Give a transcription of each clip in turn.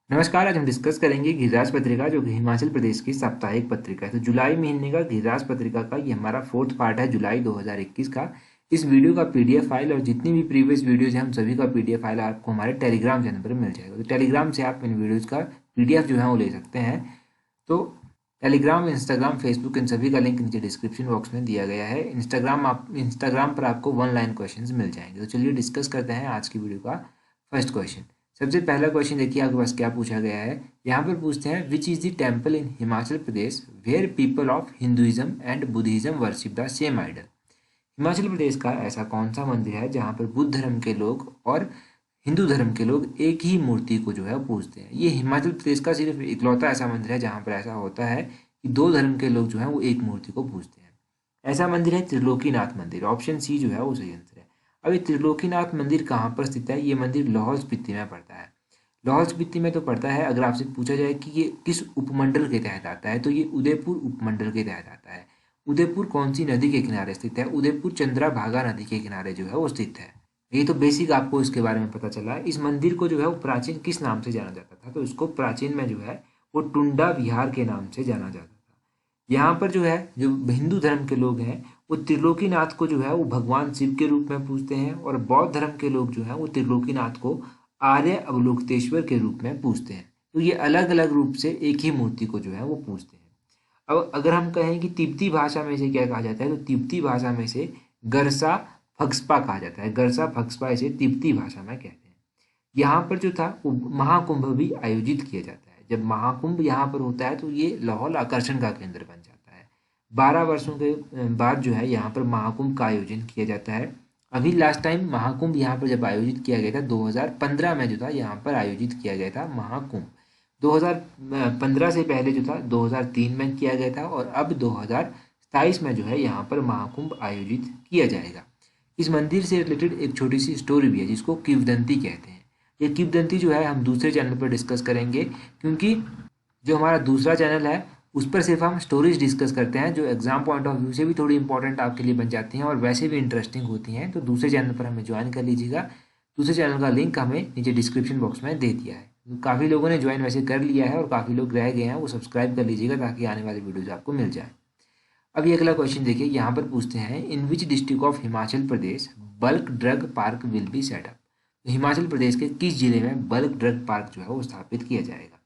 नमस्कार। आज हम डिस्कस करेंगे गिरिराज पत्रिका जो कि हिमाचल प्रदेश की साप्ताहिक पत्रिका है। तो जुलाई महीने का गिरिराज पत्रिका का ये हमारा फोर्थ पार्ट है जुलाई 2021 का। इस वीडियो का पीडीएफ फाइल और जितनी भी प्रीवियस वीडियोज हैं हम सभी का पीडीएफ फाइल आपको हमारे टेलीग्राम चैनल पर मिल जाएगा। तो टेलीग्राम से आप इन वीडियोज का पीडीएफ जो है वो ले सकते हैं। तो टेलीग्राम, इंस्टाग्राम, फेसबुक इन सभी का लिंक नीचे डिस्क्रिप्शन बॉक्स में दिया गया है। इंस्टाग्राम पर आपको 1 लाइन क्वेश्चंस मिल जाएंगे। तो चलिए डिस्कस करते हैं आज की वीडियो का फर्स्ट क्वेश्चन। सबसे पहला क्वेश्चन देखिए आपके पास क्या पूछा गया है। यहाँ पर पूछते हैं which is the temple in Himachal Pradesh where people of Hinduism and Buddhism worship the same idol. Himachal Pradesh का ऐसा कौन सा मंदिर है जहाँ पर बुद्ध धर्म के लोग और हिंदू धर्म के लोग एक ही मूर्ति को जो है पूजते हैं। ये हिमाचल प्रदेश का सिर्फ इकलौता ऐसा मंदिर है जहाँ पर ऐसा होता है कि दो धर्म के लोग जो है वो एक मूर्ति को पूजते हैं। ऐसा मंदिर है त्रिलोकीनाथ मंदिर। ऑप्शन सी जो है वो सही आंसर है। अब ये त्रिलोकीनाथ मंदिर कहाँ पर स्थित है? ये मंदिर लाहौल स्पीति में पड़ता है। लाहौल स्पीति में तो पड़ता है। अगर आपसे पूछा जाए कि ये किस उपमंडल के तहत आता है तो ये उदयपुर उपमंडल के तहत आता है। उदयपुर कौन सी नदी के किनारे स्थित है? उदयपुर चंद्रभागा नदी के किनारे जो है वो स्थित है। ये तो बेसिक आपको इसके बारे में पता चला। इस मंदिर को जो है वो प्राचीन किस नाम से जाना जाता था? तो इसको प्राचीन में जो है वो टुंडा विहार के नाम से जाना जाता था। यहाँ पर जो है जो हिंदू धर्म के लोग हैं वो त्रिलोकीनाथ को जो है वो भगवान शिव के रूप में पूजते हैं और बौद्ध धर्म के लोग जो है वो त्रिलोकीनाथ को आर्य अवलोकितेश्वर के रूप में पूजते हैं। तो ये अलग अलग रूप से एक ही मूर्ति को जो है वो पूजते हैं। अब अगर हम कहें कि तिब्बती भाषा में इसे क्या कहा जाता है तो तिब्बती भाषा में इसे गरसा फक्सपा कहा जाता है। गरसा फक्सपा इसे तिब्बती भाषा में कहते हैं। यहाँ पर जो था वो महाकुंभ भी आयोजित किया जाता है। जब महाकुंभ यहाँ पर होता है तो ये लाहौल आकर्षण का केंद्र बन जाता है। 12 वर्षों के बाद जो है यहाँ पर महाकुंभ का आयोजन किया जाता है। अभी लास्ट टाइम महाकुंभ यहाँ पर जब आयोजित किया गया था 2015 में जो था यहाँ पर आयोजित किया गया था महाकुंभ। 2015 से पहले जो था 2003 में किया गया था और अब 2027 में जो है यहाँ पर महाकुंभ आयोजित किया जाएगा। इस मंदिर से रिलेटेड एक छोटी सी स्टोरी भी है जिसको किंवदंती कहते हैं। ये किंवदंती जो है हम दूसरे चैनल पर डिस्कस करेंगे, क्योंकि जो हमारा दूसरा चैनल है उस पर सिर्फ हम स्टोरीज डिस्कस करते हैं जो एग्जाम पॉइंट ऑफ व्यू से भी थोड़ी इंपॉर्टेंट आपके लिए बन जाती हैं और वैसे भी इंटरेस्टिंग होती हैं। तो दूसरे चैनल पर हमें ज्वाइन कर लीजिएगा। दूसरे चैनल का लिंक हमें नीचे डिस्क्रिप्शन बॉक्स में दे दिया है। काफ़ी लोगों ने ज्वाइन वैसे कर लिया है और काफ़ी लोग रह गए हैं, वो सब्सक्राइब कर लीजिएगा ताकि आने वाली वीडियोज आपको मिल जाए। अब ये अगला क्वेश्चन देखिए, यहाँ पर पूछते हैं in which district of Himachal Pradesh bulk drug park will be set up. तो हिमाचल प्रदेश के किस जिले में बल्क ड्रग पार्क जो है वो स्थापित किया जाएगा?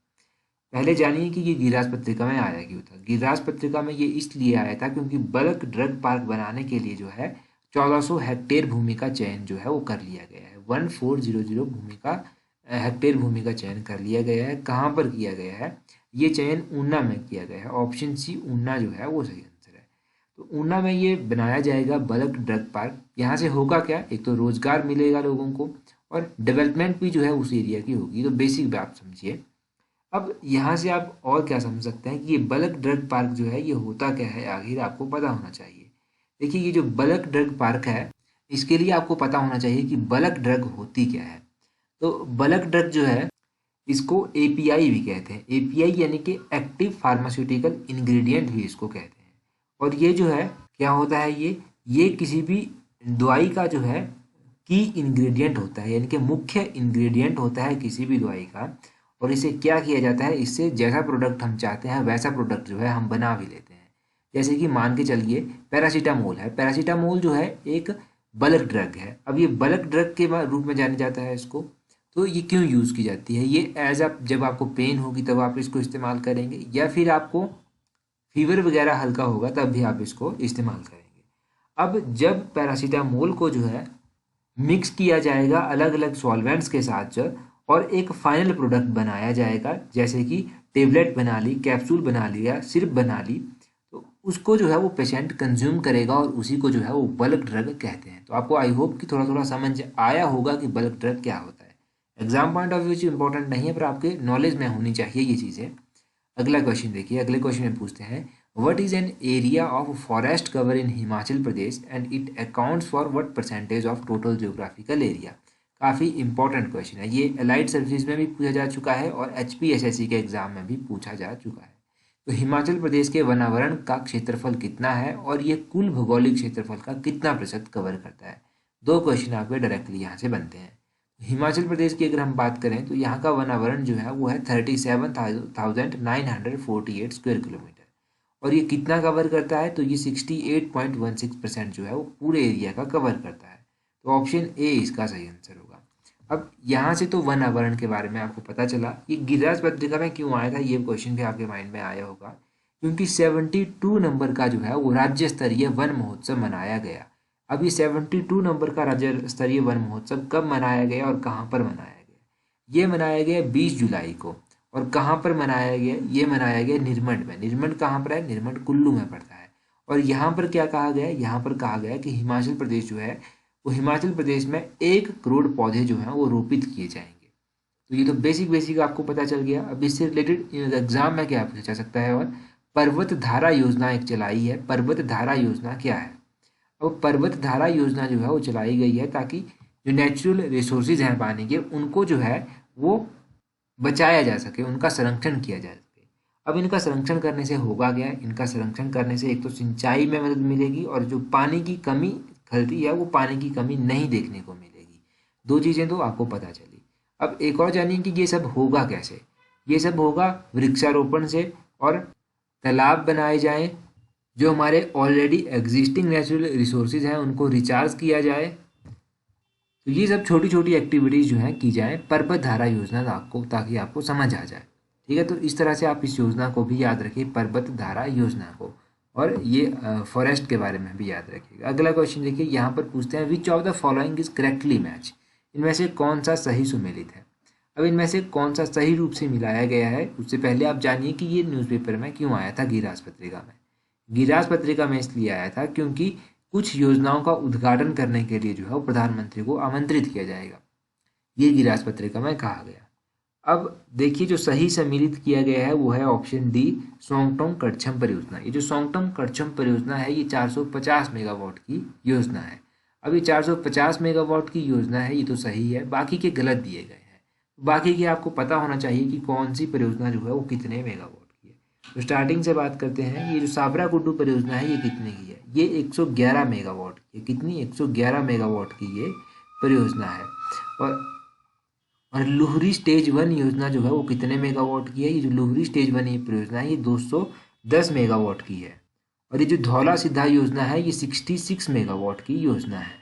पहले जानिए कि ये गिरिराज पत्रिका में आया क्यों था। गिरिराज पत्रिका में ये इसलिए आया था क्योंकि बल्क ड्रग पार्क बनाने के लिए जो है 1400 हेक्टेयर भूमि का चयन जो है वो कर लिया गया है। 1400 भूमि का हेक्टेयर भूमि का चयन कर लिया गया है। कहाँ पर किया गया है? ये चयन ऊना में किया गया है। ऑप्शन सी ऊना जो है वो सही आंसर है। तो ऊना में ये बनाया जाएगा बल्क ड्रग पार्क। यहाँ से होगा क्या? एक तो रोजगार मिलेगा लोगों को और डेवलपमेंट भी जो है उस एरिया की होगी। तो बेसिक बात समझिए। अब यहाँ से आप और क्या समझ सकते हैं कि ये बल्क ड्रग पार्क जो है ये होता क्या है, आखिर आपको पता होना चाहिए। देखिए ये जो बल्क ड्रग पार्क है इसके लिए आपको पता होना चाहिए कि बल्क ड्रग होती क्या है। तो बल्क ड्रग जो है इसको एपीआई भी कहते हैं। एपीआई यानी कि एक्टिव फार्मास्यूटिकल इंग्रेडिएंट भी इसको कहते हैं। और ये जो है क्या होता है, ये किसी भी दवाई का जो है की इंग्रेडिएंट होता है, यानी कि मुख्य इंग्रेडिएंट होता है किसी भी दवाई का। और इसे क्या किया जाता है, इससे जैसा प्रोडक्ट हम चाहते हैं वैसा प्रोडक्ट जो है हम बना भी लेते हैं। जैसे कि मान के चलिए पैरासीटामोल है। पैरासीटामोल जो है एक बल्क ड्रग है। अब ये बल्क ड्रग के रूप में जाना जाता है इसको। तो ये क्यों यूज़ की जाती है? ये एज अ जब आपको पेन होगी तब आप इसको इस्तेमाल करेंगे, या फिर आपको फीवर वगैरह हल्का होगा तब भी आप इसको इस्तेमाल करेंगे। अब जब पैरासीटामोल को जो है मिक्स किया जाएगा अलग अलग सॉल्वेंट्स के साथ और एक फाइनल प्रोडक्ट बनाया जाएगा, जैसे कि टेबलेट बना ली, कैप्सूल बना लिया, सिरप बना ली, तो उसको जो है वो पेशेंट कंज्यूम करेगा और उसी को जो है वो बल्क ड्रग कहते हैं। तो आपको आई होप कि थोड़ा थोड़ा समझ आया होगा कि बल्क ड्रग क्या होता है। एग्जाम पॉइंट ऑफ व्यू से इंपॉर्टेंट नहीं है पर आपके नॉलेज में होनी चाहिए ये चीज़ें। अगला क्वेश्चन देखिए। अगले क्वेश्चन में पूछते हैं what is an area of forest cover in Himachal Pradesh and it accounts for what percentage of total geographical area. काफ़ी इंपॉर्टेंट क्वेश्चन है ये। अलाइड सर्विसेज में भी पूछा जा चुका है और एचपीएसएससी के एग्जाम में भी पूछा जा चुका है। तो हिमाचल प्रदेश के वनावरण का क्षेत्रफल कितना है और ये कुल भौगोलिक क्षेत्रफल का कितना प्रतिशत कवर करता है? दो क्वेश्चन आपके डायरेक्टली यहाँ से बनते हैं। हिमाचल प्रदेश की अगर हम बात करें तो यहाँ का वन आवरण जो है वो है 37,948 स्क्वायर किलोमीटर। और ये कितना कवर करता है, तो ये 68.16% जो है वो पूरे एरिया का कवर करता है। तो ऑप्शन ए इसका सही आंसर होगा। अब यहाँ से तो वन आवरण के बारे में आपको पता चला। ये गिरिराज पत्रिका में क्यों आया था, ये क्वेश्चन भी आपके माइंड में आया होगा। क्योंकि 72 नंबर का जो है वो राज्य स्तरीय वन महोत्सव मनाया गया। अब ये 72 नंबर का राज्य स्तरीय वन महोत्सव कब मनाया गया और कहाँ पर मनाया गया? ये मनाया गया 20 जुलाई को। और कहाँ पर मनाया गया? ये मनाया गया निरमंड में। निरमंड कहाँ पर है? निरमंड कुल्लू में पड़ता है। और यहाँ पर क्या कहा गया? यहाँ पर कहा गया कि हिमाचल प्रदेश जो है वो हिमाचल प्रदेश में 1 करोड़ पौधे जो हैं वो रोपित किए जाएंगे। तो ये तो बेसिक आपको पता चल गया। अब इससे रिलेटेड एग्जाम में क्या पूछा जा सकता है? और पर्वत धारा योजना एक चलाई है। पर्वत धारा योजना क्या है? अब पर्वत धारा योजना जो है वो चलाई गई है ताकि जो नेचुरल रिसोर्सेज हैं पानी के, उनको जो है वो बचाया जा सके, उनका संरक्षण किया जा सके। अब इनका संरक्षण करने से होगा क्या? इनका संरक्षण करने से एक तो सिंचाई में मदद मिलेगी और जो पानी की कमी खलती है वो पानी की कमी नहीं देखने को मिलेगी। दो चीज़ें तो आपको पता चली। अब एक और जानिए कि ये सब होगा कैसे। ये सब होगा वृक्षारोपण से, और तालाब बनाए जाएं, जो हमारे ऑलरेडी एग्जिस्टिंग नेचुरल रिसोर्सेज हैं उनको रिचार्ज किया जाए। तो ये सब छोटी छोटी एक्टिविटीज़ जो हैं की जाए पर्वत धारा योजना आपको, ताकि आपको समझ आ जाए। ठीक है, तो इस तरह से आप इस योजना को भी याद रखिए, पर्वत धारा योजना को। और ये फॉरेस्ट के बारे में भी याद रखिएगा। अगला क्वेश्चन देखिए, यहाँ पर पूछते हैं विच of the following is correctly match. इनमें से कौन सा सही सुमेलित है? अब इनमें से कौन सा सही रूप से मिलाया गया है, उससे पहले आप जानिए कि ये न्यूज़पेपर में क्यों आया था गिरिराज पत्रिका में। गिरिराज पत्रिका में इसलिए आया था क्योंकि कुछ योजनाओं का उद्घाटन करने के लिए जो है वो प्रधानमंत्री को आमंत्रित किया जाएगा, ये गिरिराज पत्रिका में कहा गया। अब देखिए जो सही सम्मिलित किया गया है वो है ऑप्शन डी, सोंगटोंग कड़छम परियोजना। ये जो सोंगटोंग कड़छम परियोजना है ये 450 मेगावाट की योजना है। अब ये 450 मेगावाट की योजना है, ये तो सही है, बाकी के गलत दिए गए हैं। बाकी के आपको पता होना चाहिए कि कौन सी परियोजना जो है वो कितने मेगावाट की है। तो स्टार्टिंग से बात करते हैं, ये जो साबरा कुड्डू परियोजना है ये कितने की है? ये 111 मेगावाट की है। कितनी? 111 मेगावाट की ये परियोजना है। और लुहरी स्टेज 1 योजना जो है वो कितने मेगावाट की है? ये जो लुहरी स्टेज 1 ये परियोजना है ये 210 मेगावाट की है। और ये जो धौला सिद्धा योजना है ये 66 मेगावाट की योजना है।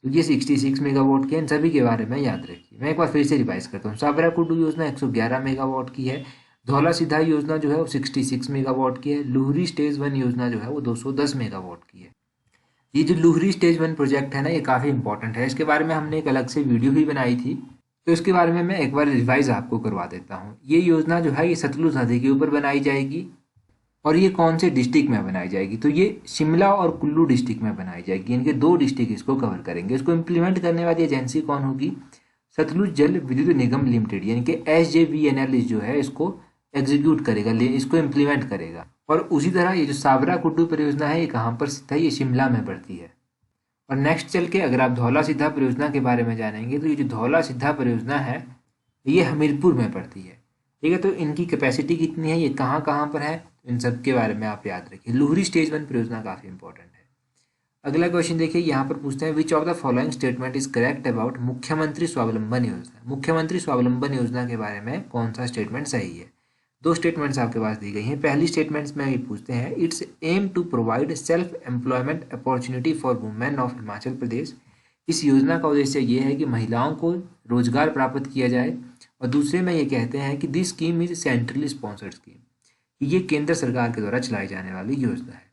तो ये 66 मेगावाट के, इन सभी के बारे में याद रखिए। मैं एक बार फिर से रिवाइज करता हूँ। साबरा कुड्डू योजना 111 मेगावाट की है। धौला सिद्धा योजना जो है वो 66 मेगावाट की है। लुहरी स्टेज 1 योजना जो है वो 210 मेगावाट की है। ये जो लुहरी स्टेज 1 प्रोजेक्ट है ना, ये काफ़ी इंपॉर्टेंट है। इसके बारे में हमने एक अलग से वीडियो भी बनाई थी, तो इसके बारे में मैं एक बार रिवाइज आपको करवा देता हूँ। ये योजना जो है ये सतलुज नदी के ऊपर बनाई जाएगी। और ये कौन से डिस्ट्रिक्ट में बनाई जाएगी? तो ये शिमला और कुल्लू डिस्ट्रिक्ट में बनाई जाएगी। इनके 2 डिस्ट्रिक्ट इसको कवर करेंगे। इसको इम्प्लीमेंट करने वाली एजेंसी कौन होगी? सतलुज जल विद्युत निगम लिमिटेड, यानी कि SJVNL जो है इसको एग्जीक्यूट करेगा, इसको इम्प्लीमेंट करेगा। और उसी तरह ये जो साबरा कुड्डू परियोजना है ये कहाँ पर स्थित है? ये शिमला में पड़ती है। और नेक्स्ट चल के अगर आप धौला सिद्धा परियोजना के बारे में जानेंगे तो ये जो धौला सिद्धा परियोजना है ये हमीरपुर में पड़ती है। ठीक है, तो इनकी कैपेसिटी कितनी है, ये कहाँ कहाँ पर है, इन सब के बारे में आप याद रखिए। लुहरी स्टेज 1 परियोजना काफ़ी इंपॉर्टेंट है। अगला क्वेश्चन देखिए, यहाँ पर पूछते हैं विच of the following statement is correct about मुख्यमंत्री स्वावलंबन योजना। मुख्यमंत्री स्वावलंबन योजना के बारे में कौन सा स्टेटमेंट सही है? 2 स्टेटमेंट्स आपके पास दी गई हैं। पहली स्टेटमेंट्स में ये पूछते हैं its aim to provide self employment opportunity for women of Himachal Pradesh. इस योजना का उद्देश्य ये है कि महिलाओं को रोजगार प्राप्त किया जाए। और दूसरे में ये कहते हैं कि this scheme is centrally sponsored scheme, ये केंद्र सरकार के द्वारा चलाई जाने वाली योजना है।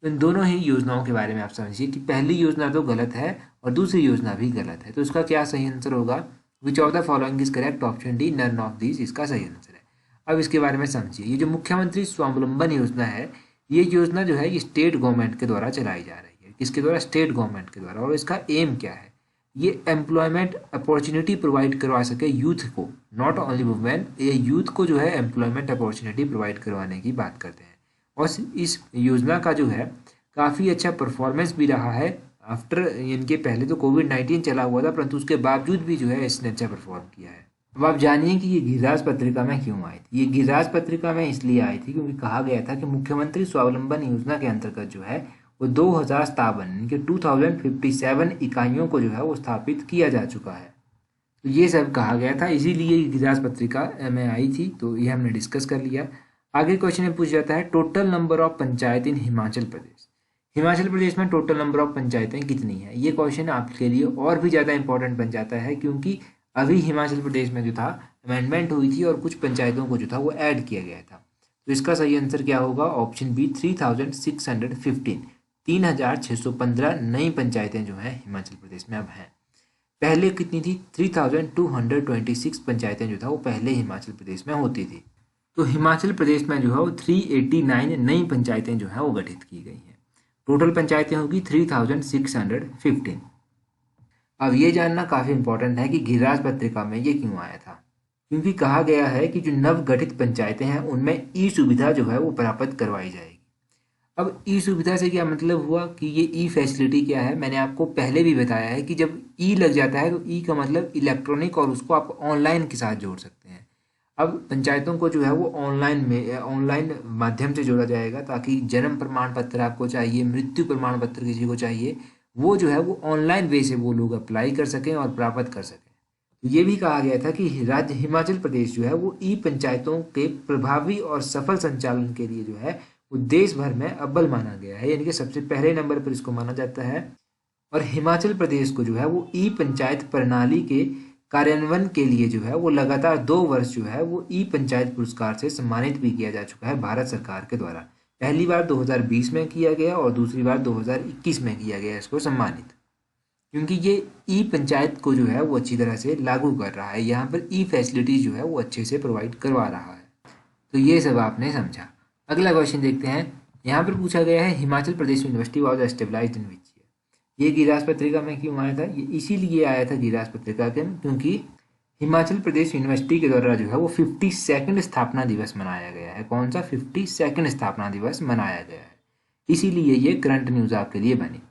तो इन दोनों ही योजनाओं के बारे में आप समझिए कि पहली योजना तो गलत है और दूसरी योजना भी गलत है। तो इसका क्या सही आंसर होगा? Which of the following is correct? Option D, none of this इसका सही आंसर है। अब इसके बारे में समझिए। ये जो मुख्यमंत्री स्वावलंबन योजना है ये योजना जो है ये स्टेट गवर्नमेंट के द्वारा चलाई जा रही है। किसके द्वारा? स्टेट गवर्नमेंट के द्वारा। और इसका एम क्या है? ये एम्प्लॉयमेंट अपॉर्चुनिटी प्रोवाइड करवा सके यूथ को, नॉट ओनली वुमेन, ये यूथ को जो है एम्प्लॉयमेंट अपॉर्चुनिटी प्रोवाइड करवाने की बात करते हैं। और इस योजना का जो है काफ़ी अच्छा परफॉर्मेंस भी रहा है। आफ्टर इनके पहले तो कोविड-19 चला हुआ था, परंतु उसके बावजूद भी जो है इसने अच्छा परफॉर्म किया है। अब आप जानिए कि ये गिरिराज पत्रिका में क्यों आई थी। ये गिरिराज पत्रिका में इसलिए आई थी क्योंकि कहा गया था कि मुख्यमंत्री स्वावलंबन योजना के अंतर्गत जो है वो 2057 यानी कि 2057 इकाइयों को जो है वो स्थापित किया जा चुका है। तो ये सब कहा गया था, इसीलिए गिरिराज पत्रिका में आई थी। तो ये हमने डिस्कस कर लिया। आगे क्वेश्चन में पूछ जाता है टोटल नंबर ऑफ पंचायत इन हिमाचल प्रदेश। हिमाचल प्रदेश में टोटल नंबर ऑफ पंचायतें कितनी है? ये क्वेश्चन आपके लिए और भी ज़्यादा इंपॉर्टेंट बन जाता है, क्योंकि अभी हिमाचल प्रदेश में जो था अमेंडमेंट हुई थी और कुछ पंचायतों को जो था वो ऐड किया गया था। तो इसका सही आंसर क्या होगा? Option B 3615। 3615 नई पंचायतें जो हैं हिमाचल प्रदेश में अब हैं। पहले कितनी थी? 3226 पंचायतें जो था वो पहले हिमाचल प्रदेश में होती थी। तो हिमाचल प्रदेश में जो है वो 389 नई पंचायतें जो हैं वो गठित की गई हैं। टोटल पंचायतें होगी 3615। अब ये जानना काफ़ी इंपॉर्टेंट है कि गिरिराज पत्रिका में ये क्यों आया था, क्योंकि कहा गया है कि जो नवगठित पंचायतें हैं उनमें ई सुविधा जो है वो प्राप्त करवाई जाएगी। अब ई सुविधा से क्या मतलब हुआ कि ये ई फैसिलिटी क्या है? मैंने आपको पहले भी बताया है कि जब ई लग जाता है तो ई का मतलब इलेक्ट्रॉनिक, और उसको आप ऑनलाइन के साथ जोड़ सकते हैं। अब पंचायतों को जो है वो ऑनलाइन माध्यम से जोड़ा जाएगा, ताकि जन्म प्रमाण पत्र आपको चाहिए, मृत्यु प्रमाण पत्र किसी को चाहिए, वो जो है वो ऑनलाइन वे से वो लोग अप्लाई कर सकें और प्राप्त कर सकें। तो ये भी कहा गया था कि राज्य हिमाचल प्रदेश जो है वो ई पंचायतों के प्रभावी और सफल संचालन के लिए जो है वो देश भर में अव्वल माना गया है, यानी कि सबसे पहले नंबर पर इसको माना जाता है। और हिमाचल प्रदेश को जो है वो ई पंचायत प्रणाली के कार्यान्वयन के लिए जो है वो लगातार 2 वर्ष जो है वो ई पंचायत पुरस्कार से सम्मानित भी किया जा चुका है भारत सरकार के द्वारा। पहली बार 2020 में किया गया और दूसरी बार 2021 में किया गया इसको सम्मानित, क्योंकि ये ई पंचायत को जो है वो अच्छी तरह से लागू कर रहा है, यहाँ पर ई फैसिलिटीज जो है वो अच्छे से प्रोवाइड करवा रहा है। तो ये सब आपने समझा। अगला क्वेश्चन देखते हैं। यहाँ पर पूछा गया है Himachal Pradesh university was established in which year. ये गिरिराज पत्रिका में क्यों आया था? ये इसीलिए आया था गिरिराज पत्रिका के, क्योंकि हिमाचल प्रदेश यूनिवर्सिटी के द्वारा जो है वो 52nd स्थापना दिवस मनाया गया है। कौन सा? 52nd स्थापना दिवस मनाया गया है, इसीलिए ये करंट न्यूज़ आपके लिए बनी।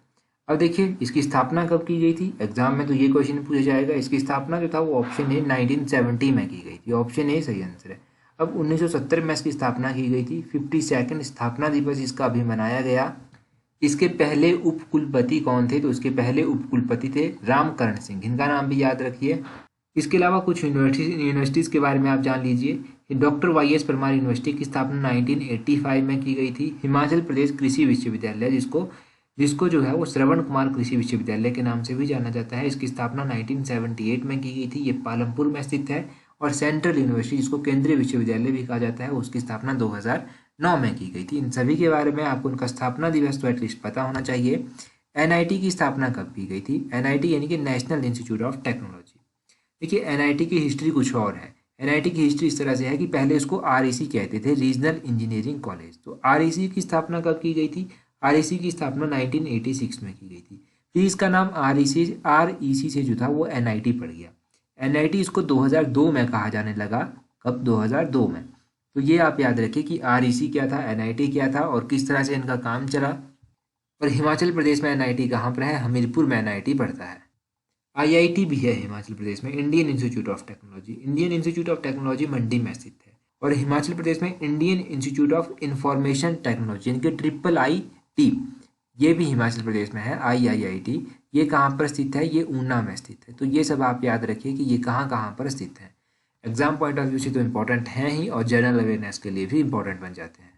अब देखिए इसकी स्थापना कब की गई थी? एग्जाम में तो ये क्वेश्चन पूछा जाएगा। इसकी स्थापना जो था वो ऑप्शन ए 1970 में की गई थी। ऑप्शन ए सही आंसर है। अब 1970 में इसकी स्थापना की गई थी। 52nd स्थापना दिवस इसका अभी मनाया गया। इसके पहले उपकुलपति कौन थे? तो इसके पहले उपकुलपति थे रामकरण सिंह, इनका नाम भी याद रखिए। इसके अलावा कुछ यूनिवर्सिटीज़ के बारे में आप जान लीजिए। डॉक्टर वाई.एस. परमार यूनिवर्सिटी की स्थापना 1985 में की गई थी। हिमाचल प्रदेश कृषि विश्वविद्यालय, जिसको जो है वो श्रवण कुमार कृषि विश्वविद्यालय के नाम से भी जाना जाता है, इसकी स्थापना 1978 में की गई थी। ये पालमपुर में स्थित है। और सेंट्रल यूनिवर्सिटी, जिसको केंद्रीय विश्वविद्यालय भी कहा जाता है, उसकी स्थापना 2009 में की गई थी। इन सभी के बारे में आपको उनका स्थापना दिवस तो एटलीस्ट पता होना चाहिए। एनआईटी की स्थापना कब की गई थी? एनआईटी यानी कि नेशनल इंस्टीट्यूट ऑफ टेक्नोलॉजी। देखिए एनआईटी की हिस्ट्री कुछ और है। एनआईटी की हिस्ट्री इस तरह से है कि पहले इसको आरईसी कहते थे, रीजनल इंजीनियरिंग कॉलेज। तो आरईसी की स्थापना कब की गई थी? आरईसी की स्थापना 1986 में की गई थी। फिर इसका नाम आरईसी से जो था वो एनआईटी पड़ गया। एनआईटी इसको 2002 में कहा जाने लगा। कब? 2002 में। तो ये आप याद रखिए कि आरईसी क्या था, एनआईटी क्या था और किस तरह से इनका काम चला। और हिमाचल प्रदेश में एनआईटी कहाँ पर है? हमीरपुर में एनआईटी पड़ता है। आईआईटी भी है हिमाचल प्रदेश में, Indian Institute of Technology. Indian Institute of Technology Mandi में स्थित है। और हिमाचल प्रदेश में Indian Institute of Information Technology, इनके IIIT, ये भी हिमाचल प्रदेश में है। IIIT ये कहाँ पर स्थित है? ये ऊना में स्थित है। तो ये सब आप याद रखिए कि ये कहाँ कहाँ पर स्थित है। एग्जाम पॉइंट ऑफ व्यू से तो इंपॉर्टेंट हैं ही, और जनरल अवेयरनेस के लिए भी इंपॉर्टेंट बन जाते हैं।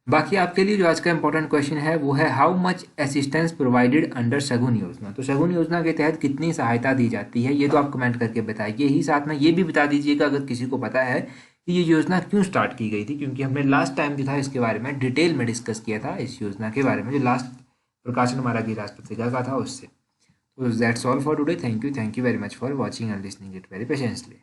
बाकी आपके लिए जो आज का इंपॉर्टेंट क्वेश्चन है वो है how much assistance provided under Shagun योजना। तो शगुन योजना के तहत कितनी सहायता दी जाती है, ये तो आप कमेंट करके बताइए ही। साथ में ये भी बता दीजिएगा अगर किसी को पता है कि ये योजना क्यों स्टार्ट की गई थी, क्योंकि हमने लास्ट टाइम जो था इसके बारे में डिटेल में डिस्कस किया था, इस योजना के बारे में, जो लास्ट प्रकाशन हमारा गिरिराज पत्रिका का था उससे। So that's all for today. Thank you very much for watching and listening it very patiently.